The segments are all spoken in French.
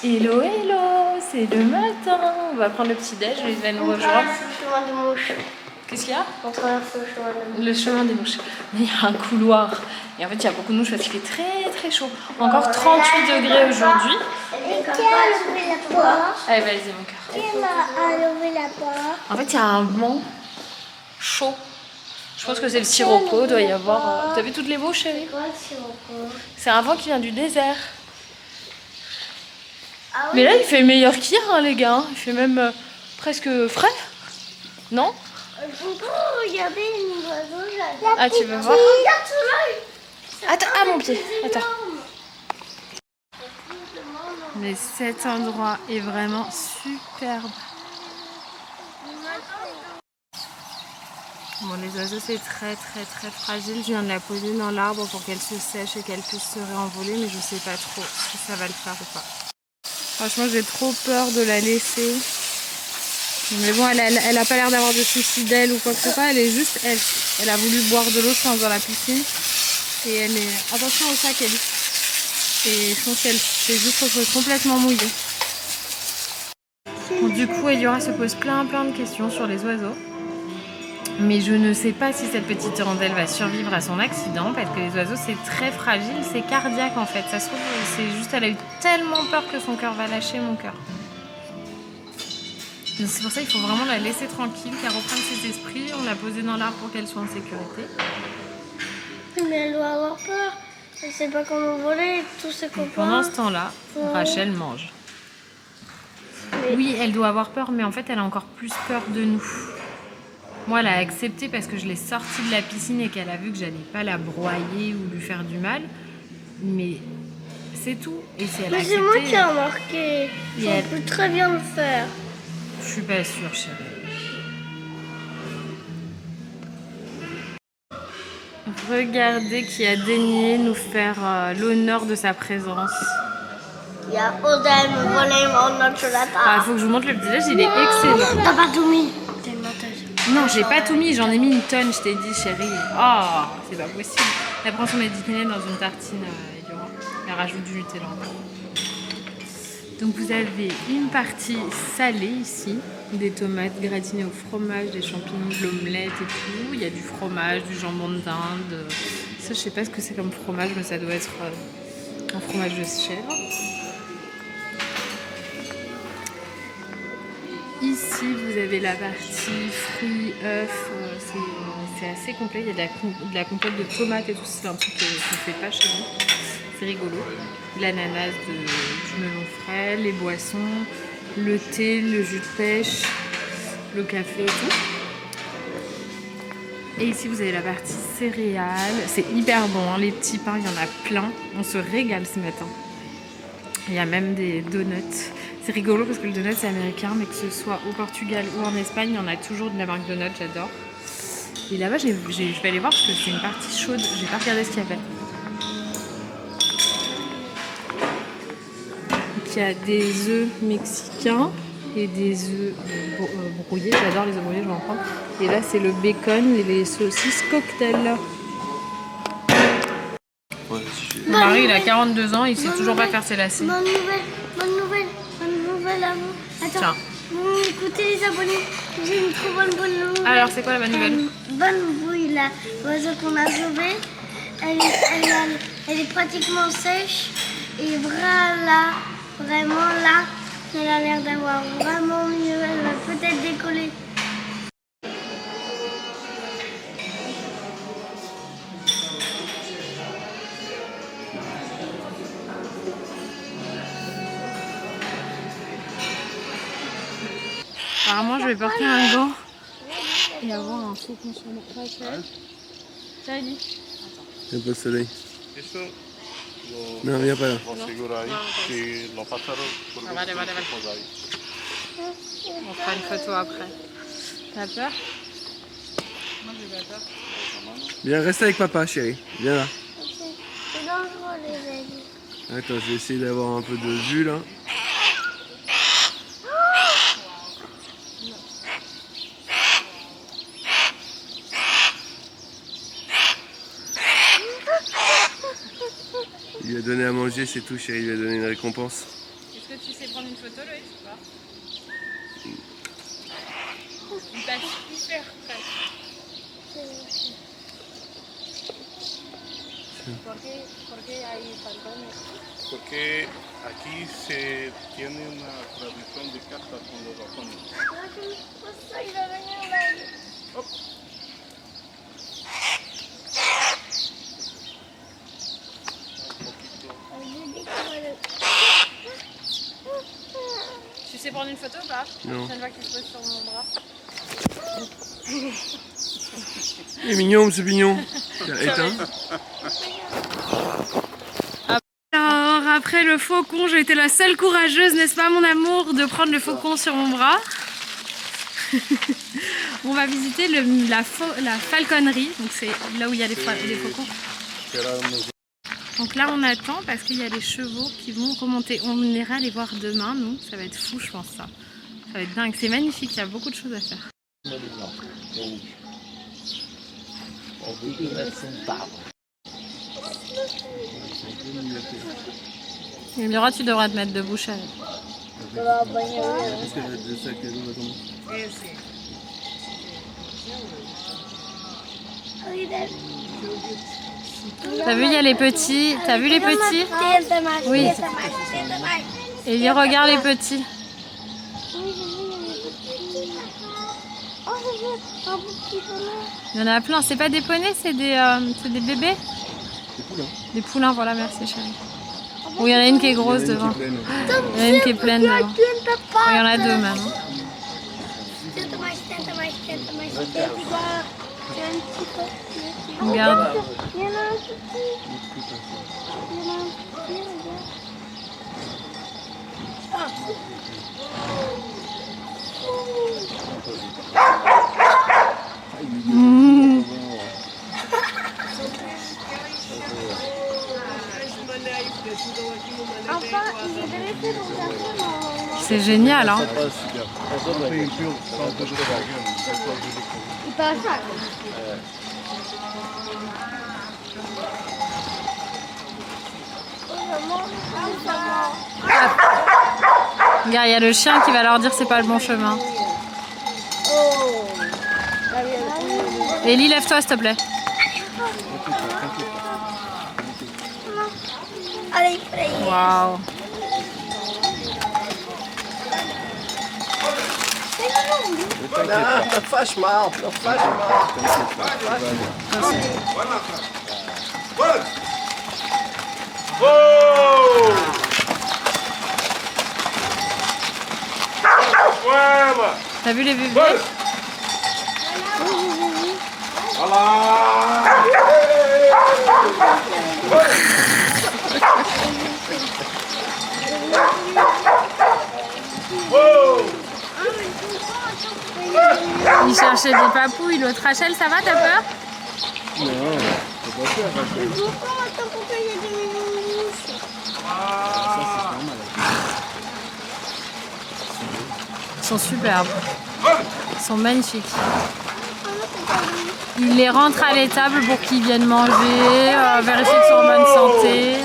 Hello, hello, c'est le matin. On va prendre le petit déj, il va nous rejoindre. Le chemin des mouches. Qu'est-ce qu'il y a? On traverse le chemin des mouches. Le chemin des mouches. Il y a un couloir. Et en fait, il y a beaucoup de mouches parce qu'il fait très très chaud. Encore 38 degrés aujourd'hui. Et qui a levé la porte? Allez, vas-y, mon cœur. Qui a levé la porte? En fait, il y a un vent chaud. Je pense que c'est le sirocco, doit y avoir. T'as vu toutes les mouches, chérie? Quoi le sirocco? C'est un vent qui vient du désert. Ah oui. Mais là, il fait meilleur qu'hier, hein, les gars. Il fait même presque frais. Non? On peut regarder une oiseau là. Ah, tu veux voir? Regarde tout là. Attends, ah mon pied. Attends. Mais cet endroit est vraiment superbe. Bon, les oiseaux, c'est très fragile. Je viens de la poser dans l'arbre pour qu'elle se sèche et qu'elle puisse se réenvoler, mais je sais pas trop si ça va le faire ou pas. Franchement, j'ai trop peur de la laisser. Mais bon, elle a pas l'air d'avoir de soucis d'elle ou quoi que ce soit. Elle est juste elle. Elle a voulu boire de l'eau, je pense, dans la piscine. Et elle est... Attention au sac, Ellie. Et je pense qu'elle s'est juste retrouvée complètement mouillée. Bon, du coup, Eliora se pose plein de questions sur les oiseaux. Mais je ne sais pas si cette petite hirondelle va survivre à son accident parce que les oiseaux c'est très fragile, c'est cardiaque en fait. Ça se trouve, c'est juste elle a eu tellement peur que son cœur va lâcher, mon cœur. C'est pour ça qu'il faut vraiment la laisser tranquille, qu'elle reprenne ses esprits. On l'a posée dans l'arbre pour qu'elle soit en sécurité. Mais elle doit avoir peur. Elle sait pas comment voler, tous ses copains. Pendant ce temps-là, Rachel mange. Mais... Oui, elle doit avoir peur, mais en fait elle a encore plus peur de nous. Moi, elle a accepté parce que je l'ai sortie de la piscine et qu'elle a vu que j'allais pas la broyer ou lui faire du mal. Mais c'est tout. Et si elle a accepté, c'est moi qui ai remarqué. On peut très bien le faire. Je suis pas sûre, chérie. Regardez qui a daigné nous faire l'honneur de sa présence. Il y a Odin me voler mon enchilada. Ah, faut que je vous montre le petit déj, il est excellent. T'as pas tout mis. Non, j'ai pas tout mis, j'en ai mis une tonne, je t'ai dit, chérie. Oh, c'est pas possible. Elle prend son médicament dans une tartine, Eliora. Elle rajoute du Nutella. Donc vous avez une partie salée ici, des tomates gratinées au fromage, des champignons, de l'omelette et tout. Il y a du fromage, du jambon d'Inde. Ça, je sais pas ce que c'est comme fromage, mais ça doit être un fromage de chèvre. Ici, vous avez la partie fruits, œufs, c'est assez complet. Il y a de la compote de tomates et tout, c'est un truc qu'on ne fait pas chez nous. C'est rigolo. L'ananas, du melon frais, les boissons, le thé, le jus de pêche, le café et tout. Et ici, vous avez la partie céréales. C'est hyper bon, hein. Les petits pains, il y en a plein. On se régale ce matin. Il y a même des donuts. C'est rigolo parce que le donut c'est américain, mais que ce soit au Portugal ou en Espagne, il y en a toujours de la marque Donut, j'adore. Et là-bas, je vais aller voir parce que c'est une partie chaude, j'ai pas regardé ce qu'il y avait. Donc il y a des œufs mexicains et des œufs brouillés, j'adore les œufs brouillés, je vais en prendre. Et là, c'est le bacon et les saucisses cocktail. Mon mari, il a 42 ans, il sait toujours pas faire ses lacets. Bonne nouvelle à vous. Attends, tiens. Écoutez les abonnés, j'ai une trop bonne nouvelle. Alors, c'est quoi la bonne nouvelle? Bonne bouille, là. L'oiseau qu'on a sauvé, elle est pratiquement sèche. Et voilà, vraiment là, elle a l'air d'avoir vraiment mieux. Elle va peut-être décoller. Apparemment, je vais porter un gant et avoir un faux consommateur. Rachel, ça dit? Il n'y a pas de soleil. Non, viens pas là. On fera une photo après. T'as peur? Moi, j'ai pas peur. Viens, reste avec papa, chérie. Viens là. C'est dangereux, les amis. Attends, je vais essayer d'avoir un peu de vue là. Il lui a donné à manger, c'est tout, chérie. Il lui a donné une récompense. Est-ce que tu sais prendre une photo, Loïs, ou pas? Il passe hyper près. ¿Por qué hay falcones? Porque aquí se tiene una tradición de caza con los ratones. Tu sais prendre une photo ou pas? Non. La prochaine fois que tu te poses sur mon bras. Il est mignon, monsieur Pignon. Tiens, éteins. Alors, après le faucon, j'ai été la seule courageuse, n'est-ce pas mon amour, de prendre le faucon sur mon bras. On va visiter la falconnerie, donc c'est là où il y a les faucons. Donc là on attend parce qu'il y a les chevaux qui vont remonter. On ira les voir demain, nous. Ça va être fou, je pense, ça. Ça va être dingue. C'est magnifique, il y a beaucoup de choses à faire. Mira, tu devras te mettre debout, chérie. T'as vu, il y a les petits. T'as vu les petits? Oui. Et il regarde les petits. Il y en a plein. C'est pas des poneys, c'est des bébés. Des poulains. Des poulains, voilà, merci chérie. Oui, il y en a une qui est grosse devant. Il y en a une qui est pleine devant. Il y en a deux même. Regarde. C'est génial, hein? Regarde, il y a le chien qui va leur dire c'est pas le bon chemin. Ellie, lève-toi s'il te plaît. Waouh. Não faz mal, não faz mal. T'as vu les bébés? Il cherchait des papouilles. L'autre Rachel, ça va, t'as peur? Non, c'est pas peur, Rachel. Pourquoi il y a des millions de Ça, c'est normal. Ils sont superbes. Ils sont magnifiques. Il les rentre à l'étable pour qu'ils viennent manger, vérifier qu'ils sont en bonne santé.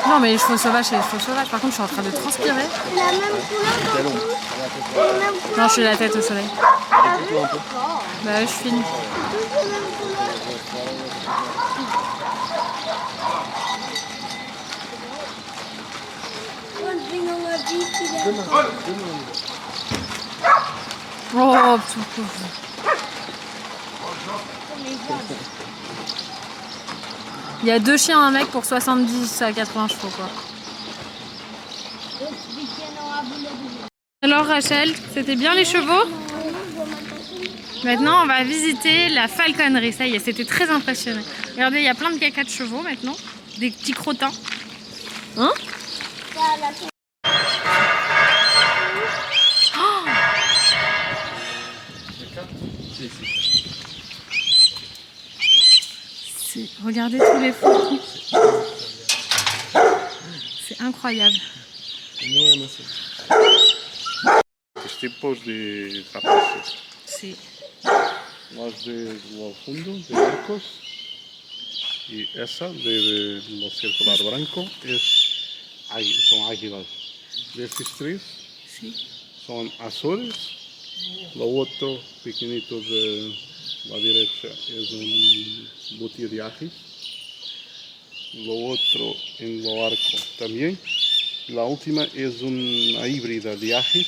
Non mais les chevaux sauvages, c'est les chevaux sauvages. Par contre, je suis en train de transpirer. la même couleur dans Non, je suis la tête au soleil. Bah je filme. Oh, petit pauvre. Il y a 2 chiens, un mec pour 70 à 80 chevaux quoi. Alors Rachel, c'était bien les chevaux? Maintenant on va visiter la falconnerie, ça y est, c'était très impressionnant. Regardez, il y a plein de caca de chevaux maintenant, des petits crottins. Hein? Regardez tous les faucons. C'est incroyable. Los tipos de rapaces. Sí. Los de los fundos, de arcos, Y esa de los circular blanco son águilas. De estos tres Sí. son azules. Lo otro pequeñito de la derecha es un butil de ají. Lo otro en lo arco también. La última es una híbrida de ají.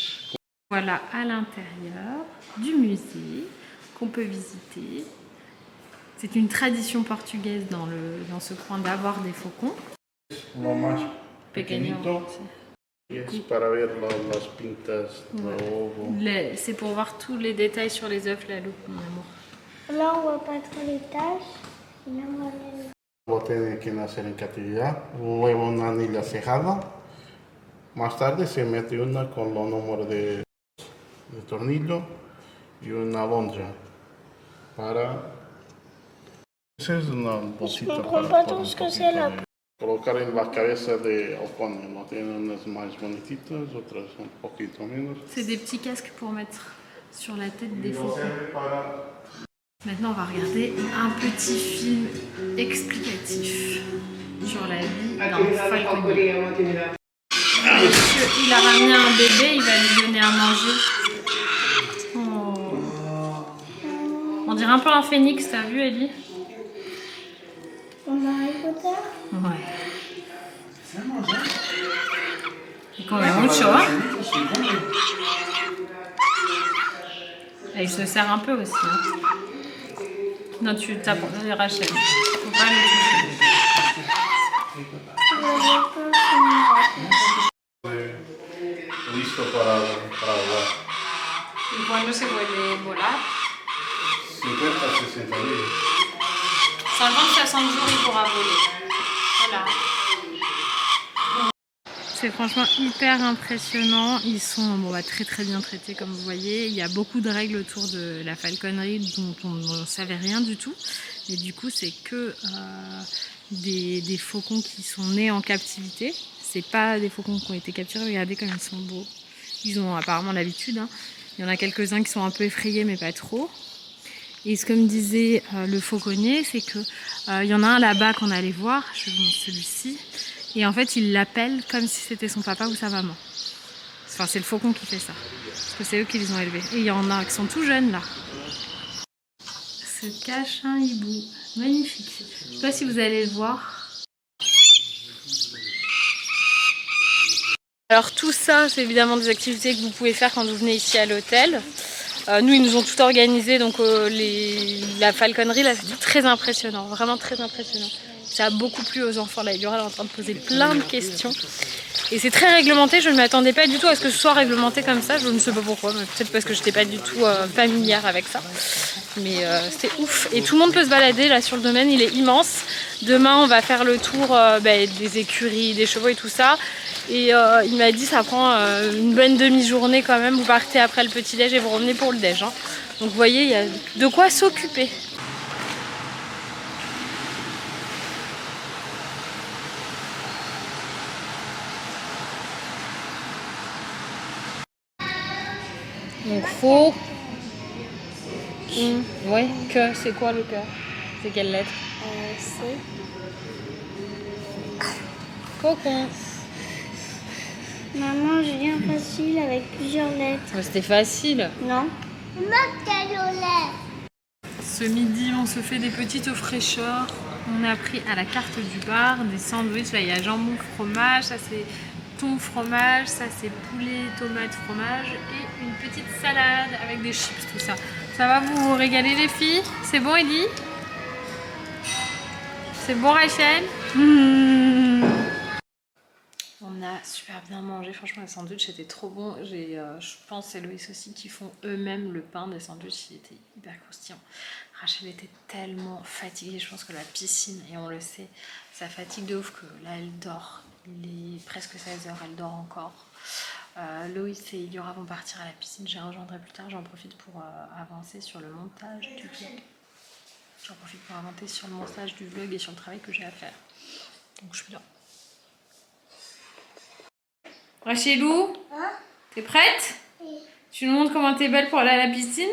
Voilà à l'intérieur du musée qu'on peut visiter. C'est une tradition portugaise dans ce coin d'avoir des faucons. Lo más Pequeño. pequeñito es para ver las pintas de ovo. C'est pour voir tous les détails sur les œufs, la loupe, mon amour. Là, on voit pas trop les taches. Et là, on voit les... Lo tiene que nacer en catilidad, luego una anilla cerrada. Más tarde se mete una con los números de tornillo y una alondra para... Esa es una bolsita comprends para pas trop ce que c'est là. colocar en la cabeza de halcón. No tienen unas más bonititas, otras un poquito menos. C'est des petits casques pour mettre sur la tête des faucons. Maintenant, on va regarder un petit film explicatif sur la vie d'un falconier. Monsieur, il a ramené un bébé, il va lui donner à manger. Oh. On dirait un peu un phénix, t'as vu, Ellie? On a Harry Potter. Ouais. Y come mucho, hein? Et il se sert un peu aussi. Hein. Non, tu tapes Rachel. Faut pas le Listo para volar. ¿Y cuándo se puede volar? 50 a 60 días. 50-60 jours, il pourra voler. Voilà. C'est franchement hyper impressionnant. Ils sont très très bien traités comme vous voyez. Il y a beaucoup de règles autour de la falconnerie dont on ne savait rien du tout. Et du coup c'est que des faucons qui sont nés en captivité. C'est pas des faucons qui ont été capturés. Regardez comme ils sont beaux. Ils ont apparemment l'habitude. Hein. Il y en a quelques-uns qui sont un peu effrayés mais pas trop. Et ce que me disait le fauconnier, c'est que il y en a un là-bas qu'on allait voir, je vous montre celui-ci. Et en fait, il l'appelle comme si c'était son papa ou sa maman. Enfin, c'est le faucon qui fait ça. Parce que c'est eux qui les ont élevés. Et il y en a qui sont tout jeunes là. Se cache un hibou. Magnifique. Je ne sais pas si vous allez le voir. Alors tout ça, c'est évidemment des activités que vous pouvez faire quand vous venez ici à l'hôtel. Nous, ils nous ont tout organisé. Donc la falconnerie, là, c'était très impressionnant. Vraiment très impressionnant. Ça a beaucoup plu aux enfants. Là, Eliora est en train de poser plein de questions. Et c'est très réglementé. Je ne m'attendais pas du tout à ce que ce soit réglementé comme ça. Je ne sais pas pourquoi. Peut-être parce que je n'étais pas du tout familière avec ça. Mais c'était ouf. Et tout le monde peut se balader là sur le domaine. Il est immense. Demain, on va faire le tour des écuries, des chevaux et tout ça. Et il m'a dit ça prend une bonne demi-journée quand même. Vous partez après le petit-déj et vous revenez pour le déj. Hein. Donc vous voyez, il y a de quoi s'occuper. Donc faux. Ouais, que, c'est quoi le cœur? C'est quelle lettre? C'est... Cocon. Maman, j'ai dit un facile avec plusieurs lettres. C'était facile. Non. Ce midi, on se fait des petites aux fraîcheurs. On a pris à la carte du bar des sandwichs. Là, il y a jambon, fromage. Ça, c'est thon, fromage. Ça, c'est poulet, tomate, fromage. Et une petite salade avec des chips, tout ça. Ça va vous régaler, les filles? C'est bon, Ellie? C'est bon, Rachel? On a super bien mangé, franchement les sandwichs étaient trop bons. Je pense c'est Loïs aussi qui font eux-mêmes le pain des sandwichs, il était hyper croustillant. Rachel était tellement fatiguée, je pense que la piscine, et on le sait, ça fatigue de ouf que là elle dort. Il est presque 16 h, elle dort encore. Loïs et Eliora vont partir à la piscine, je les rejoindrai plus tard, j'en profite pour avancer sur le montage du vlog. J'en profite pour avancer sur le montage du vlog et sur le travail que j'ai à faire. Donc je suis là. Rachelou, hein? T'es prête? Oui. Tu nous montres comment t'es belle pour aller à la piscine?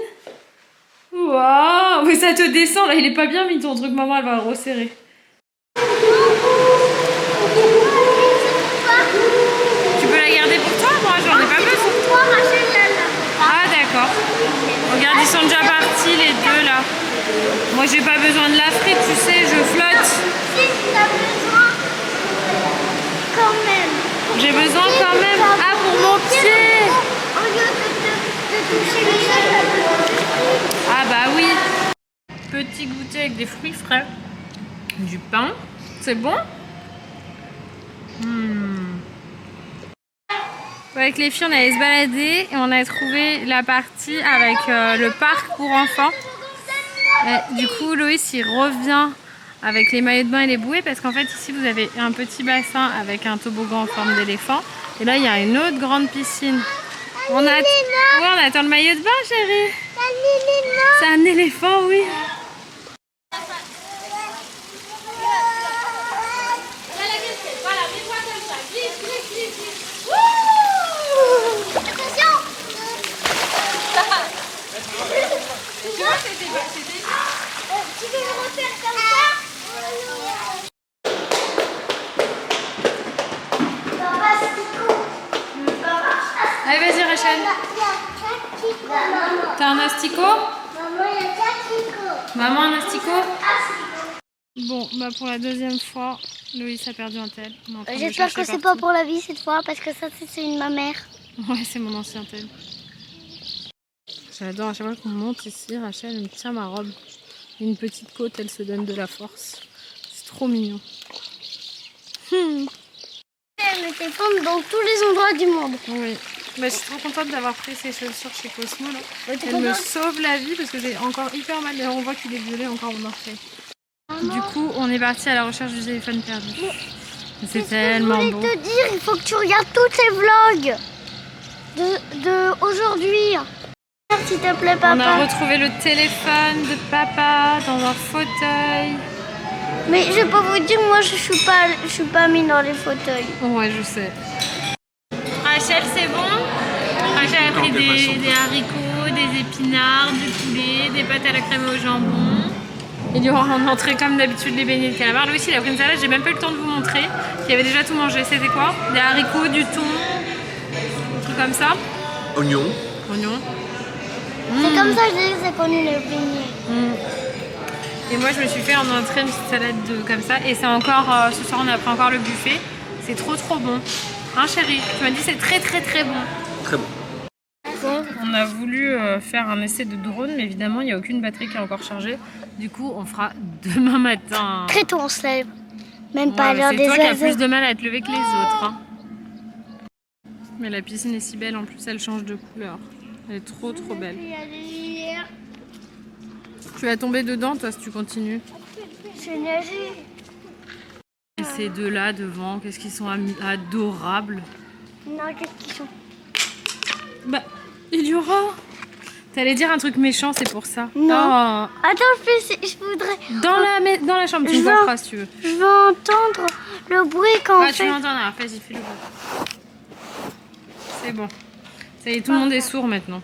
Waouh! Mais ça te descend là, il est pas bien mis ton truc, maman elle va le resserrer. Ils sont déjà partis les deux là. Moi j'ai pas besoin de la frite, tu sais, je flotte. Si t'as besoin, quand même. J'ai besoin quand même. Ah, pour mon pied. Au lieu de toucher les choses, Ah bah oui. Petit goûter avec des fruits frais. Du pain. C'est bon? Avec les filles, on allait se balader et on a trouvé la partie avec le parc pour enfants. Et du coup, Loïs, il revient avec les maillots de bain et les bouées parce qu'en fait, ici, vous avez un petit bassin avec un toboggan en forme d'éléphant. Et là, il y a une autre grande piscine. On attend le maillot de bain, chérie. C'est un éléphant, oui. tu veux le refaire comme ça? Allez, vas-y, Rachel. T'as un asticot? Maman, il y a 4 asticots. Maman, un asticot? Bon, bah pour la deuxième fois, Loïs a perdu un tel. J'espère que c'est pas pour la vie cette fois, parce que ça, c'est une ma mère. Ouais, c'est mon ancien tel. J'adore, à chaque fois qu'on monte ici, Rachel elle me tient ma robe. Une petite côte, elle se donne de la force. C'est trop mignon. Elle me téléphone dans tous les endroits du monde. Oui. Bah, je suis trop contente d'avoir pris ces chaussures chez Cosmo. Là. Ouais, elle me sauve la vie parce que j'ai encore hyper mal. D'ailleurs, on voit qu'il est violet encore mon orteil. Du coup, on est parti à la recherche du téléphone perdu. C'est tellement beau. Je voulais te dire, il faut que tu regardes tous les vlogs de aujourd'hui. S'il te plaît, papa. On a retrouvé le téléphone de papa dans un fauteuil. Mais je peux vous dire, moi je suis pas mis dans les fauteuils. Ouais, je sais. Rachel, c'est bon? Rachel a pris des haricots, des épinards, du poulet, des pâtes à la crème au jambon. Il y aura en entrée comme d'habitude les beignets de calamar. Lui aussi, il a pris une salade, j'ai même pas eu le temps de vous montrer. Il avait déjà tout mangé. C'était quoi? Des haricots, du thon, un truc comme ça. Oignon. C'est comme ça que je dis que c'est connu les beignets. Et moi, je me suis fait en entrée une petite salade comme ça. Et c'est encore, ce soir, on a pris encore le buffet. C'est trop bon. Hein, chérie? Tu m'as dit c'est très bon. Très bon. On a voulu faire un essai de drone, mais évidemment, il n'y a aucune batterie qui est encore chargée. Du coup, on fera demain matin. Très tôt on se lève. Même pas à l'heure des C'est toi qui as oiseaux. plus de mal à te lever que les autres. Hein. Mais la piscine est si belle, en plus, elle change de couleur. Elle est trop belle. Tu vas tomber dedans, toi, si tu continues. Je nager. Et ces deux-là, devant, qu'est-ce qu'ils sont adorables. Non, qu'est-ce qu'ils sont? Bah, il y aura... T'allais dire un truc méchant, c'est pour ça. Non. Oh. Attends, je voudrais... Dans la chambre, tu me vois si tu veux. Je veux entendre le bruit quand on Tu fait... l'entendras, vas-y, fais le bruit. C'est bon. Ça y est, tout le monde est sourd maintenant.